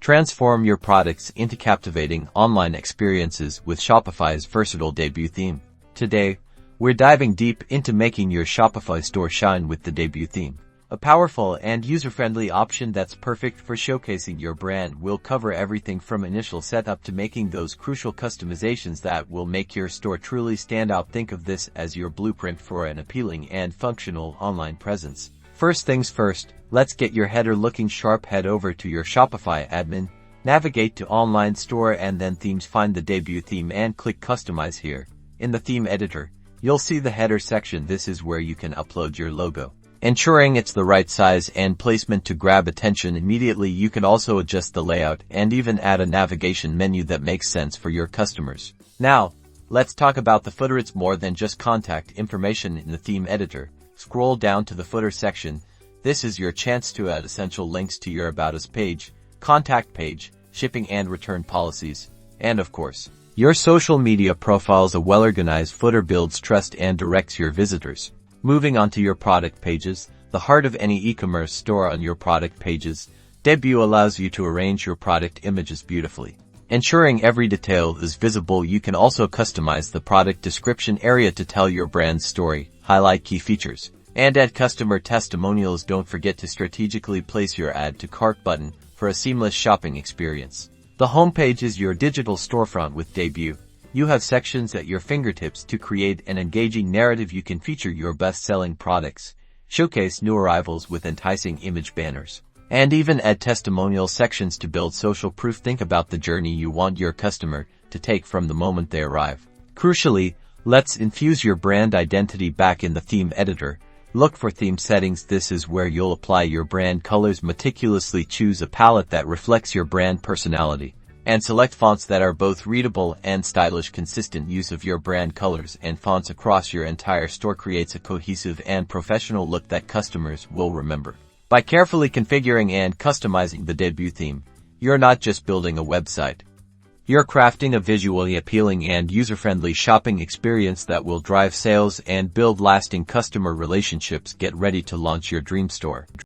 Transform your products into captivating online experiences with Shopify's versatile debut theme. Today, we're diving deep into making your Shopify store shine with the debut theme. A powerful and user-friendly option that's perfect for showcasing your brand. Will cover everything from initial setup to making those crucial customizations that will make your store truly stand out. Think of this as your blueprint for an appealing and functional online presence. First things first, let's get your header looking sharp. Head over to your Shopify admin, navigate to Online Store and then Themes. Find the debut theme and click Customize here. In the theme editor, you'll see the header section. This is where you can upload your logo, ensuring it's the right size and placement to grab attention immediately. You can also adjust the layout and even add a navigation menu that makes sense for your customers. Now, let's talk about the footer. It's more than just contact information in the theme editor. Scroll down to the footer section. This is your chance to add essential links to your About Us page, contact page, shipping and return policies, and of course, your social media profiles. A well-organized footer builds trust and directs your visitors. Moving on to your product pages, the heart of any e-commerce store. On your product pages, Debut allows you to arrange your product images beautifully, ensuring every detail is visible. You can also customize the product description area to tell your brand's story, highlight key features, and add customer testimonials. Don't forget to strategically place your add to cart button for a seamless shopping experience. The homepage is your digital storefront with Debut. You have sections at your fingertips to create an engaging narrative. You can feature your best-selling products, showcase new arrivals with enticing image banners, and even add testimonial sections to build social proof. Think about the journey you want your customer to take from the moment they arrive. Crucially, let's infuse your brand identity back in the theme editor. Look for theme settings. This is where you'll apply your brand colors. Meticulously choose a palette that reflects your brand personality, and select fonts that are both readable and stylish. Consistent use of your brand colors and fonts across your entire store creates a cohesive and professional look that customers will remember. By carefully configuring and customizing the debut theme, you're not just building a website. You're crafting a visually appealing and user-friendly shopping experience that will drive sales and build lasting customer relationships. Get ready to launch your dream store.